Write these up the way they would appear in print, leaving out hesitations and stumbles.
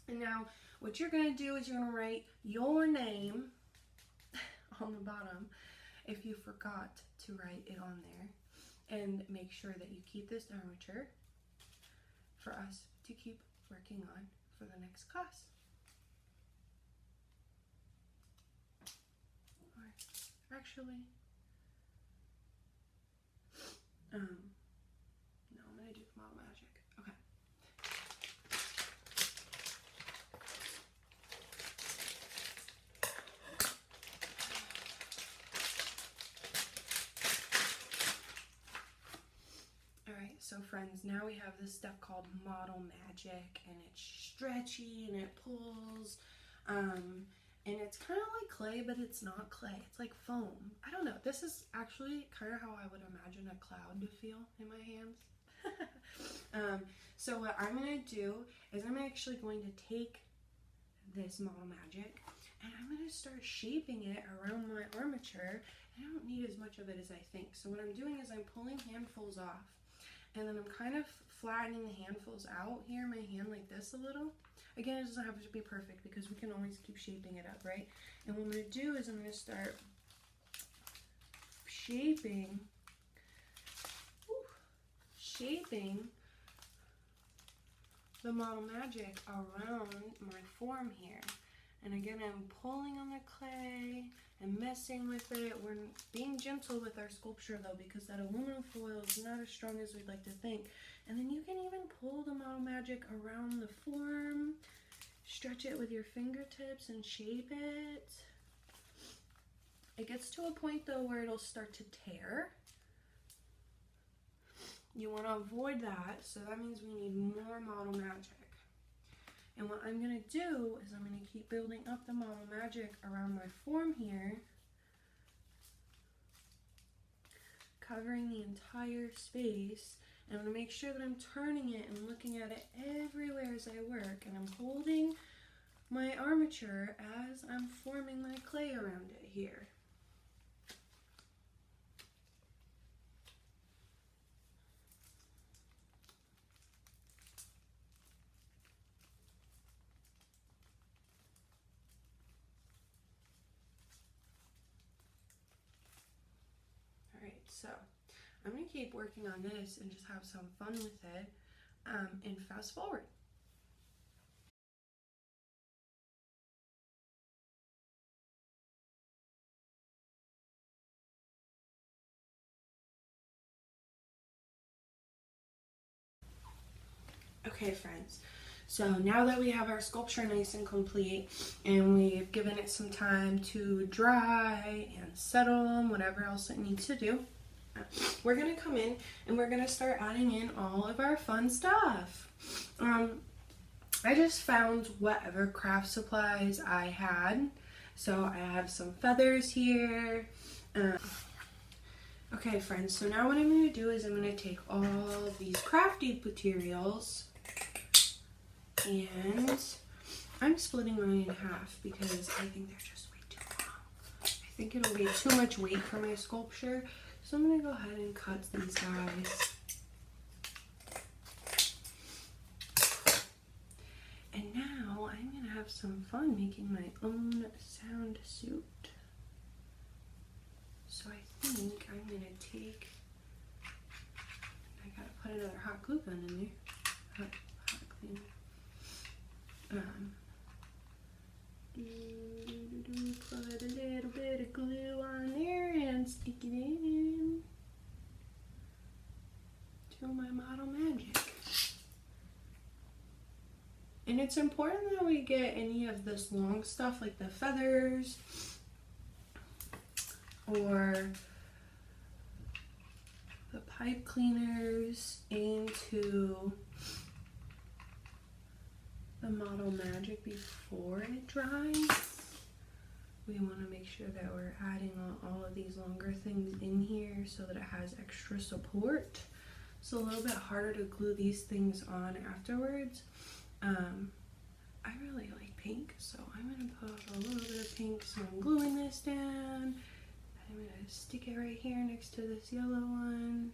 And now what you're going to do is you're going to write your name on the bottom if you forgot to write it on there. And make sure that you keep this armature for us to keep working on for the next class. Or actually, no, I'm going to do the model magic. Okay. Alright, so friends, now we have this stuff called model magic, and it's stretchy and it pulls, and it's kind of like clay, but it's not clay. It's like foam. I don't know. This is actually kind of how I would imagine a cloud to feel in my hands. So what I'm going to do is I'm actually going to take this model magic and I'm going to start shaping it around my armature. I don't need as much of it as I think. So what I'm doing is I'm pulling handfuls off, and then I'm kind of flattening the handfuls out here in my hand like this a little. Again, it doesn't have to be perfect because we can always keep shaping it up, right? And what I'm going to do is I'm going to start shaping the model magic around my form here. And again, I'm pulling on the clay and messing with it. We're being gentle with our sculpture though, because that aluminum foil is not as strong as we'd like to think. And then you can even pull the model magic around the form, stretch it with your fingertips and shape it. It gets to a point though where it'll start to tear. You want to avoid that, so that means we need more model magic. And what I'm going to do is I'm going to keep building up the model magic around my form here, covering the entire space. And I'm going to make sure that I'm turning it and looking at it everywhere as I work. And I'm holding my armature as I'm forming my clay around it here. So I'm going to keep working on this and just have some fun with it, and fast forward. Okay friends, so now that we have our sculpture nice and complete and we've given it some time to dry and settle and whatever else it needs to do, we're going to come in and we're going to start adding in all of our fun stuff. I just found whatever craft supplies I had. So I have some feathers here. Okay friends, so now what I'm going to do is I'm going to take all of these crafty materials and I'm splitting mine in half because I think they're just way too long. I think it'll be too much weight for my sculpture. So I'm going to go ahead and cut these guys. And now I'm going to have some fun making my own sound suit. So I think I'm going to take, I got to put another hot glue gun in there. Hot cleaner. Put a little bit of glue on there and stick it in to my model magic. And it's important that we get any of this long stuff like the feathers or the pipe cleaners into the model magic before it dries. We want to make sure that we're adding all of these longer things in here so that it has extra support. It's a little bit harder to glue these things on afterwards. I really like pink, so I'm going to put a little bit of pink, so I'm gluing this down. I'm going to stick it right here next to this yellow one.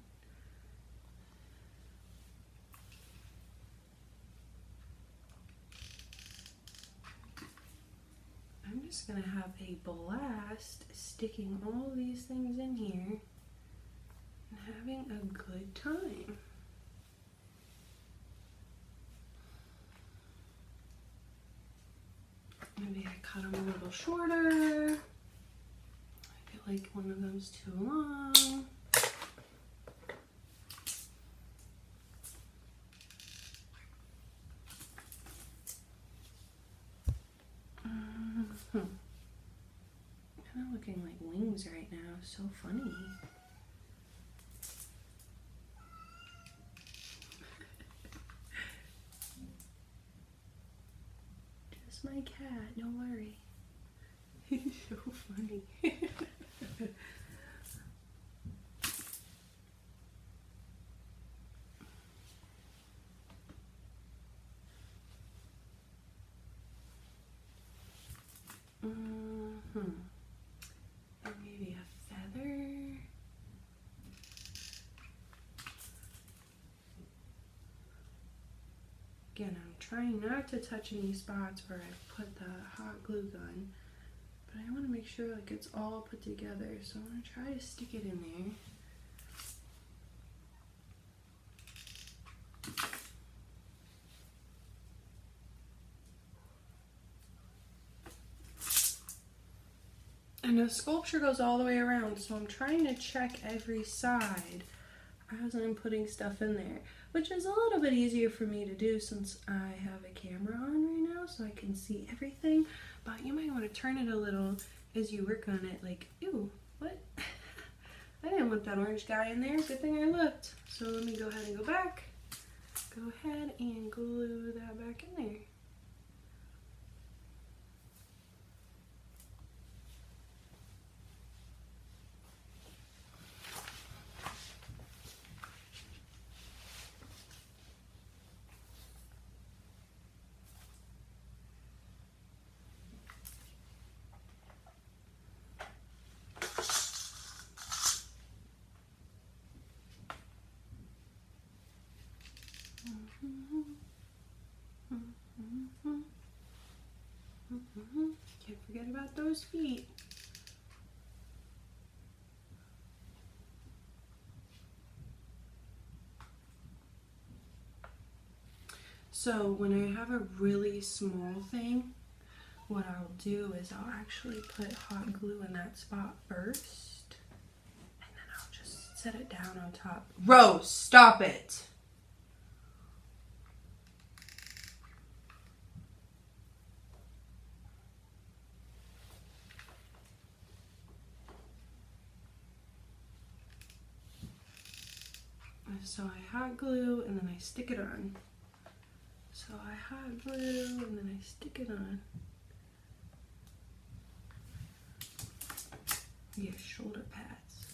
just going to have a blast sticking all these things in here and having a good time. Maybe I cut them a little shorter. I feel like one of them's too long. Kind of looking like wings right now. So funny. Just my cat, don't worry. He's so funny. And maybe a feather. Again, I'm trying not to touch any spots where I put the hot glue gun, but I want to make sure like it's all put together, so I'm going to try to stick it in there. And the sculpture goes all the way around, so I'm trying to check every side as I'm putting stuff in there, which is a little bit easier for me to do since I have a camera on right now, so I can see everything. But you might want to turn it a little as you work on it, like, ew, what? I didn't want that orange guy in there. Good thing I looked. So let me go ahead and go back. Go ahead and glue that back in there. Can't forget about those feet. So when I have a really small thing, what I'll do is I'll actually put hot glue in that spot first, and then I'll just set it down on top. Rose, stop it! So I hot glue and then I stick it on. So I hot glue and then I stick it on. Yeah, shoulder pads.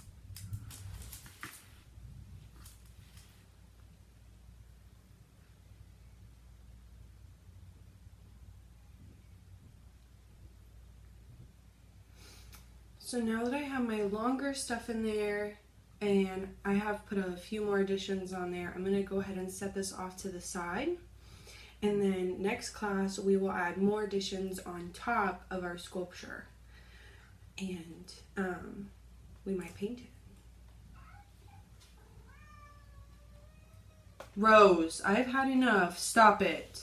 So now that I have my longer stuff in there, and I have put a few more additions on there, I'm going to go ahead and set this off to the side. And then next class, we will add more additions on top of our sculpture. And we might paint it. Rose, I've had enough. Stop it.